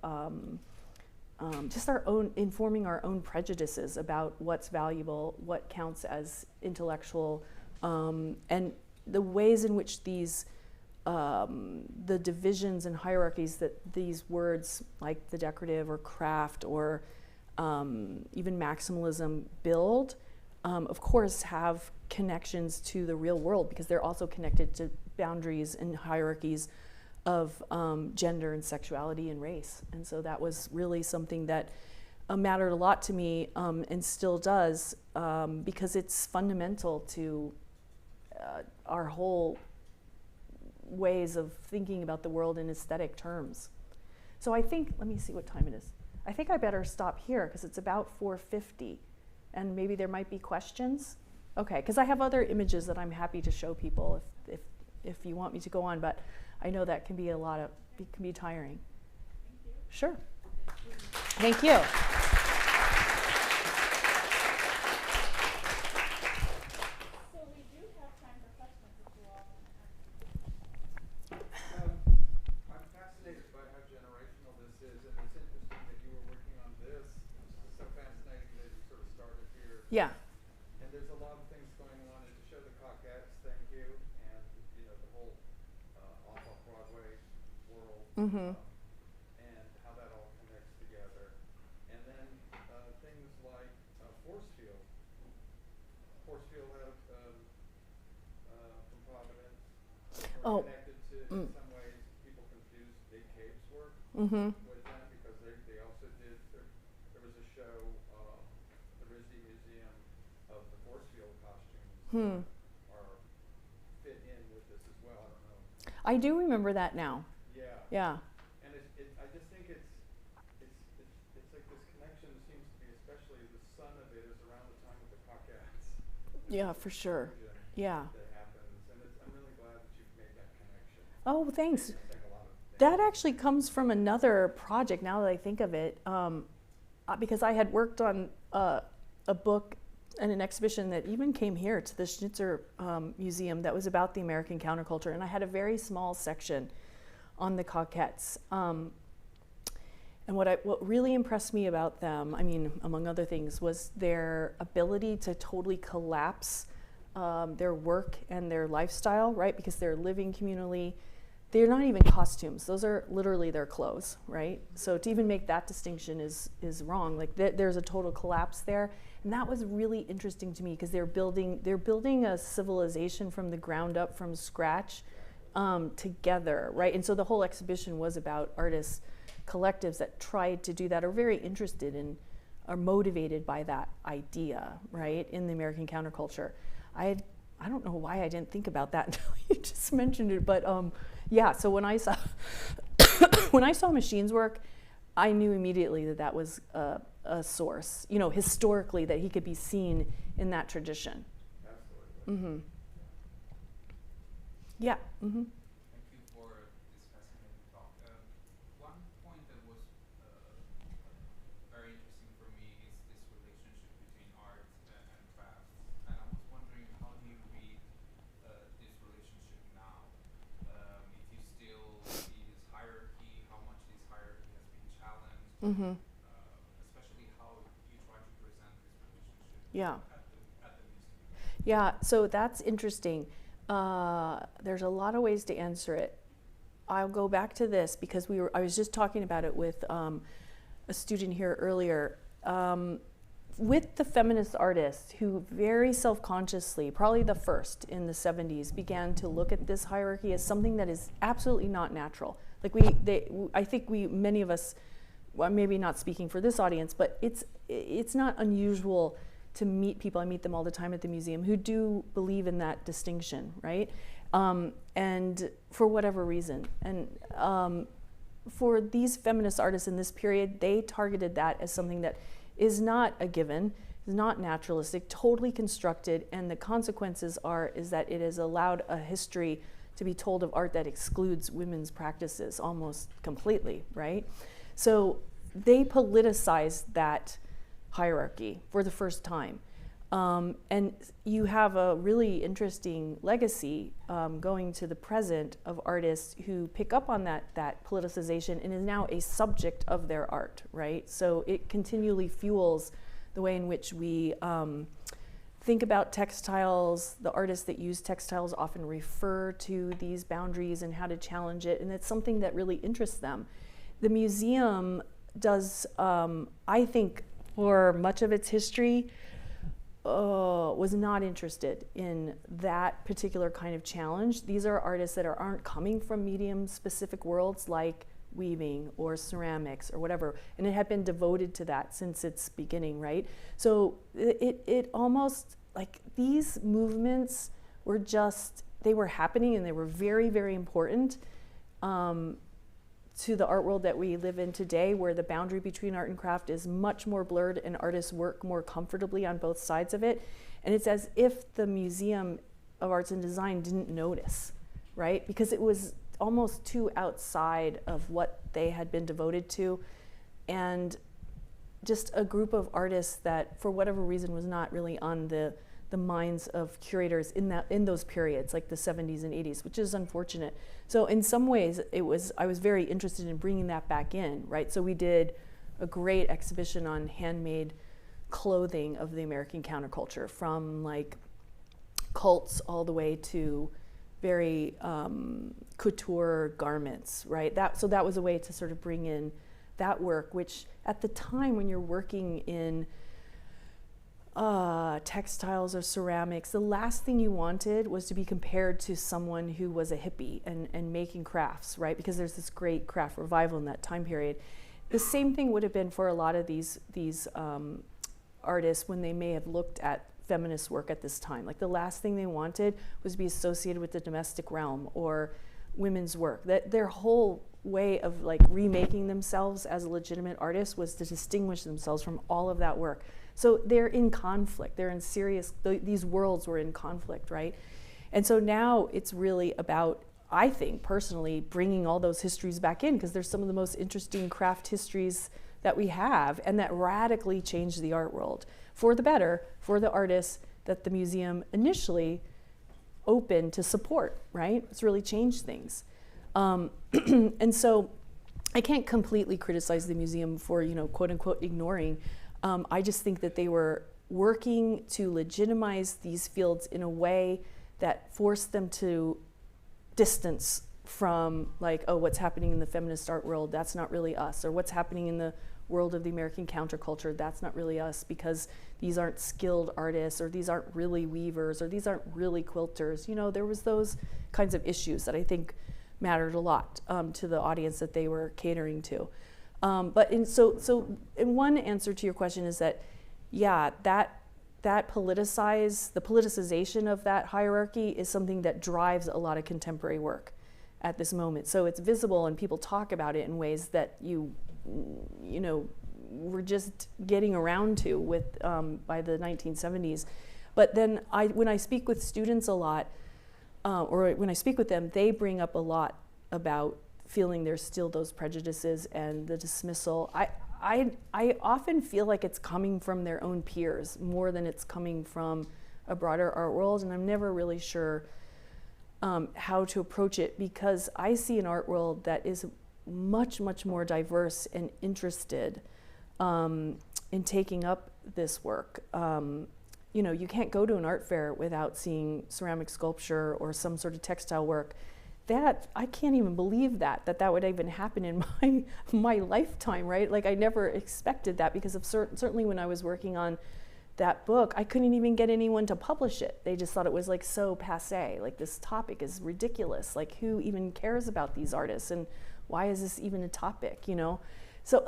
just informing our own prejudices about what's valuable, what counts as intellectual, and the ways in which these, the divisions and hierarchies that these words like the decorative or craft or even maximalism build, of course have connections to the real world, because they're also connected to boundaries and hierarchies of gender and sexuality and race. And so that was really something that mattered a lot to me, and still does, because it's fundamental to our whole ways of thinking about the world in aesthetic terms. So I think, let me see what time it is. I think I better stop here because it's about 4:50, and maybe there might be questions. Okay, because I have other images that I'm happy to show people if you want me to go on, but I know that can be can be tiring. Thank you. Sure. Thank you. So we do have time for questions if you all want to ask. I'm fascinated by how generational this is, and it's interesting that you were working on this. It's so fascinating that you sort of started here. Yeah. And there's a lot of things going on, and to show the Cockettes, thank you, and the whole off-Broadway world, Mm-hmm. and how that all connects together. And then things like Forcefield. Forcefield out from Providence. Oh. Connected to, in some ways, people confuse Big Cave's work Mm-hmm. with that, because they also did, there was a show, the RISD Museum of the Forcefield costumes are fit in with this as well. I don't know. I do remember that now. Yeah. Yeah. And I just think it's like this connection seems to be, especially the son of it is around the time of the Cockettes. Yeah, for sure. Yeah. That happens, and I'm really glad that you've made that connection. Oh, thanks. I think a lot of That actually comes from another project, now that I think of it, because I had worked on a book and an exhibition that even came here to the Schnitzer Museum that was about the American counterculture, and I had a very small section on the Cockettes. And what really impressed me about them, I mean, among other things, was their ability to totally collapse their work and their lifestyle, right? Because they're living communally. They're not even costumes. Those are literally their clothes, right? So to even make that distinction is wrong. Like there's a total collapse there. And that was really interesting to me because they're building a civilization from the ground up, from scratch, together, right? And so the whole exhibition was about artists, collectives that tried to do that, are very interested in, are motivated by that idea, right, in the American counterculture. I don't know why I didn't think about that until you just mentioned it, but yeah. So when I saw when I saw Machine's work, I knew immediately that that was a source, you know, historically, that he could be seen in that tradition. Absolutely. Mm-hmm. Yeah. Mm-hmm. Thank you for this fascinating talk. One point that was very interesting for me is this relationship between art and crafts. And I was wondering, how do you read this relationship now? If you still see this hierarchy, how much this hierarchy has been challenged, Mm-hmm. especially how you try to present this relationship Yeah. at the museum. Yeah, so that's interesting. There's a lot of ways to answer it. I'll go back to this because I was just talking about it with a student here earlier. With the feminist artists who very self-consciously, probably the first in the 70s, began to look at this hierarchy as something that is absolutely not natural. Like I think many of us, well, maybe not speaking for this audience, but it's not unusual to meet people. I meet them all the time at the museum who do believe in that distinction, right? And for whatever reason. And for these feminist artists in this period, they targeted that as something that is not a given, is not naturalistic, totally constructed, and the consequences is that it has allowed a history to be told of art that excludes women's practices almost completely, right? So they politicized that hierarchy for the first time. And you have a really interesting legacy going to the present of artists who pick up on that politicization and is now a subject of their art, right? So it continually fuels the way in which we think about textiles. The artists that use textiles often refer to these boundaries and how to challenge it, and it's something that really interests them. The museum does, I think, for much of its history, was not interested in that particular kind of challenge. These are artists that aren't coming from medium-specific worlds like weaving or ceramics or whatever, and it had been devoted to that since its beginning, right? So it almost, like, these movements were just, they were happening and they were very, very important to the art world that we live in today, where the boundary between art and craft is much more blurred and artists work more comfortably on both sides of it. And it's as if the Museum of Arts and Design didn't notice, right? Because it was almost too outside of what they had been devoted to, and just a group of artists that, for whatever reason, was not really on the minds of curators in those periods, like the 70s and 80s, which is unfortunate. So in some ways, I was very interested in bringing that back in, right? So we did a great exhibition on handmade clothing of the American counterculture, from like cults all the way to very couture garments, right? So that was a way to sort of bring in that work, which at the time when you're working in textiles or ceramics, the last thing you wanted was to be compared to someone who was a hippie and making crafts, right? Because there's this great craft revival in that time period. The same thing would have been for a lot of these artists when they may have looked at feminist work at this time. Like, the last thing they wanted was to be associated with the domestic realm or women's work. That their whole way of like remaking themselves as a legitimate artist was to distinguish themselves from all of that work. So they're in conflict. They're in serious, these worlds were in conflict, right? And so now it's really about, I think personally, bringing all those histories back in, because there's some of the most interesting craft histories that we have, and that radically changed the art world for the better, for the artists that the museum initially opened to support, right? It's really changed things. And so I can't completely criticize the museum for, quote unquote, ignoring. I just think that they were working to legitimize these fields in a way that forced them to distance from, like, oh, what's happening in the feminist art world, that's not really us, or what's happening in the world of the American counterculture, that's not really us, because these aren't skilled artists, or these aren't really weavers, or these aren't really quilters. There was those kinds of issues that I think mattered a lot to the audience that they were catering to. So in one answer to your question is that, yeah, the politicization of that hierarchy is something that drives a lot of contemporary work at this moment. So it's visible and people talk about it in ways that we're just getting around to with by the 1970s. But then when I speak with students a lot, or when I speak with them, they bring up a lot about feeling there's still those prejudices and the dismissal. I often feel like it's coming from their own peers more than it's coming from a broader art world, and I'm never really sure how to approach it, because I see an art world that is much, much more diverse and interested in taking up this work. You can't go to an art fair without seeing ceramic sculpture or some sort of textile work. That, I can't even believe that would even happen in my lifetime, right? Like, I never expected that, because of certainly when I was working on that book, I couldn't even get anyone to publish it. They just thought it was like so passé, like this topic is ridiculous, like who even cares about these artists, and why is this even a topic, So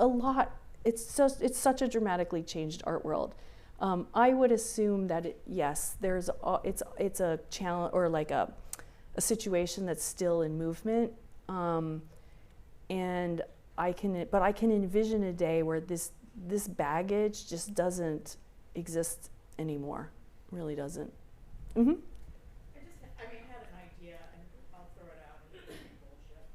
it's such a dramatically changed art world. I would assume that it's a challenge, or like a situation that's still in movement, and I can envision a day where this baggage just doesn't exist anymore. Really doesn't. Mm-hmm. I had an idea, and I'll throw it out, and it's bullshit.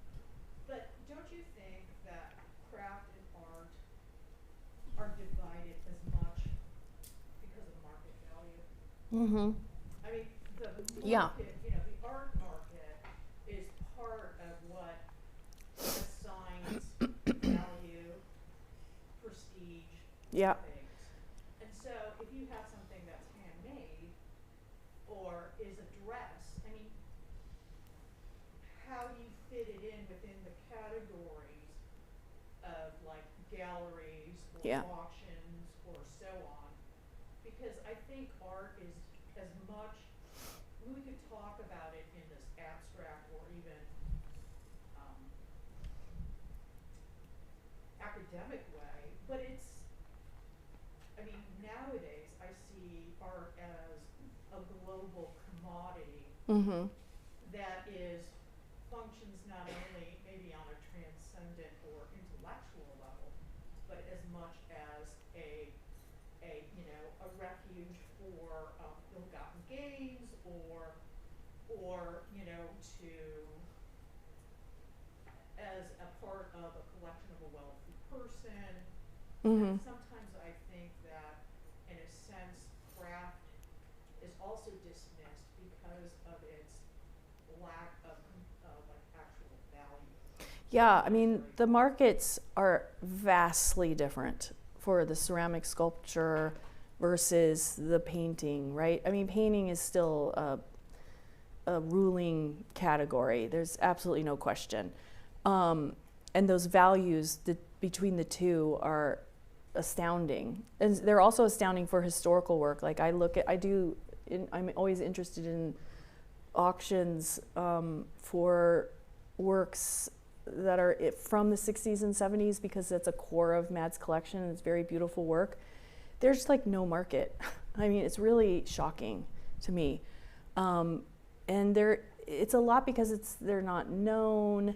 But don't you think that craft and art are divided as much because of market value? Mm-hmm. The Yeah. market, the art market is part of what assigns value, prestige, Yeah. things. And so if you have something that's handmade or is a dress, how do you fit it in within the categories of like galleries or Yeah. auctions or so on? Because I think art is as much, we could talk about it in this abstract or even academic way, but it's, nowadays I see art as a global commodity Mm-hmm. that functions not only maybe on a transcendent or intellectual level, but as much as a refuge for ill-gotten gains, or as a part of a collection of a wealthy person. Mm-hmm. And sometimes I think that, in a sense, craft is also dismissed because of its lack of actual value. Yeah, the markets are vastly different for the ceramic sculpture versus the painting, right? Painting is still a ruling category. There's absolutely no question. And those values between the two are astounding. And they're also astounding for historical work. Like I'm always interested in auctions for works that are from the 60s and 70s, because that's a core of Mad's collection, and it's very beautiful work. There's like no market. It's really shocking to me. And it's a lot because they're not known.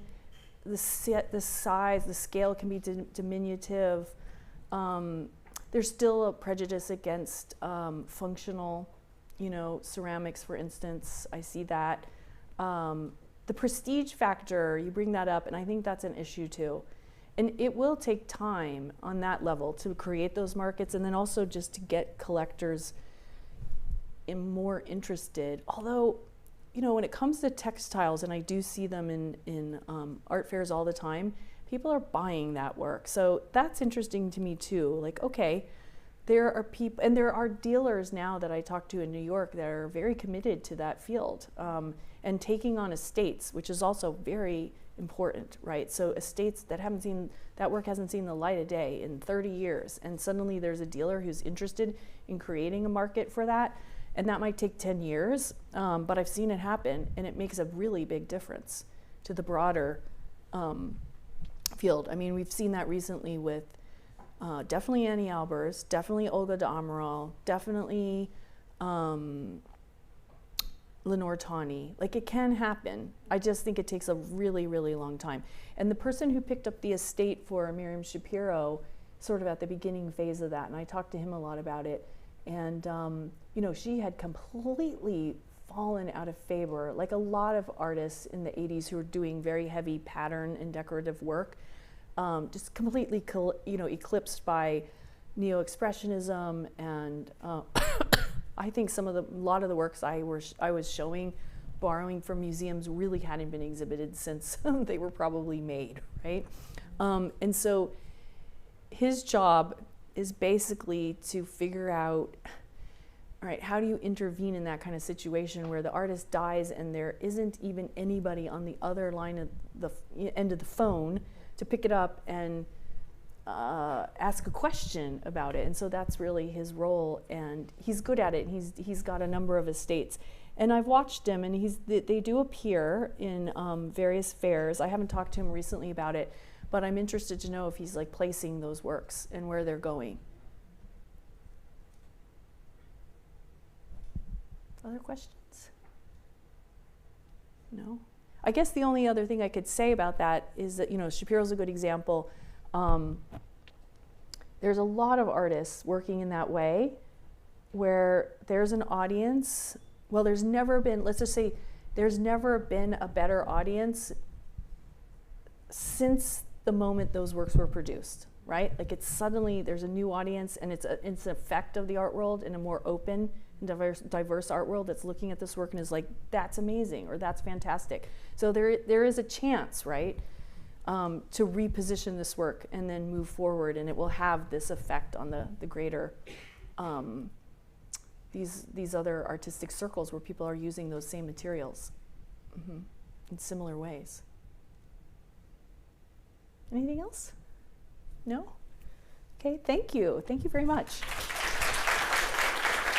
The size, the scale can be diminutive. There's still a prejudice against functional, ceramics, for instance. I see that. The prestige factor, you bring that up, and I think that's an issue too. And it will take time on that level to create those markets, and then also just to get collectors more interested. Although, when it comes to textiles, and I do see them in art fairs all the time, people are buying that work. So that's interesting to me too. Like, okay, there are people, and there are dealers now that I talk to in New York that are very committed to that field, and taking on estates, which is also very important, right? So estates that haven't seen, that work hasn't seen the light of day in 30 years, and suddenly there's a dealer who's interested in creating a market for that, and that might take 10 years, but I've seen it happen, and it makes a really big difference to the broader field. I mean, we've seen that recently with definitely Annie Albers, definitely Olga de Amaral, definitely Lenore Tawney. Like, it can happen. I just think it takes a really, really long time. And the person who picked up the estate for Miriam Shapiro, sort of at the beginning phase of that, and I talked to him a lot about it, and you know, she had completely fallen out of favor, like a lot of artists in the 80s who were doing very heavy pattern and decorative work, just completely eclipsed by neo-expressionism, and I think a lot of the works I was showing, borrowing from museums, really hadn't been exhibited since they were probably made, right? And so his job is basically to figure out, all right, how do you intervene in that kind of situation where the artist dies and there isn't even anybody on the other line of the end of the phone to pick it up and ask a question about it. And so that's really his role, and he's good at it. He's got a number of estates, and I've watched him, and they do appear in various fairs. I haven't talked to him recently about it, but I'm interested to know if he's like placing those works and where they're going. Other questions? No? I guess the only other thing I could say about that is that, you know, Shapiro's a good example. There's a lot of artists working in that way where there's an audience. Well, there's never been, let's just say, there's never been a better audience since the moment those works were produced, right? Like, it's suddenly, there's a new audience, and it's an effect of the art world in a more open and diverse art world that's looking at this work and is like, that's amazing, or that's fantastic. So there is a chance, right, to reposition this work and then move forward, and it will have this effect on the greater, these other artistic circles where people are using those same materials in similar ways. Anything else? No? Okay, thank you. Thank you very much.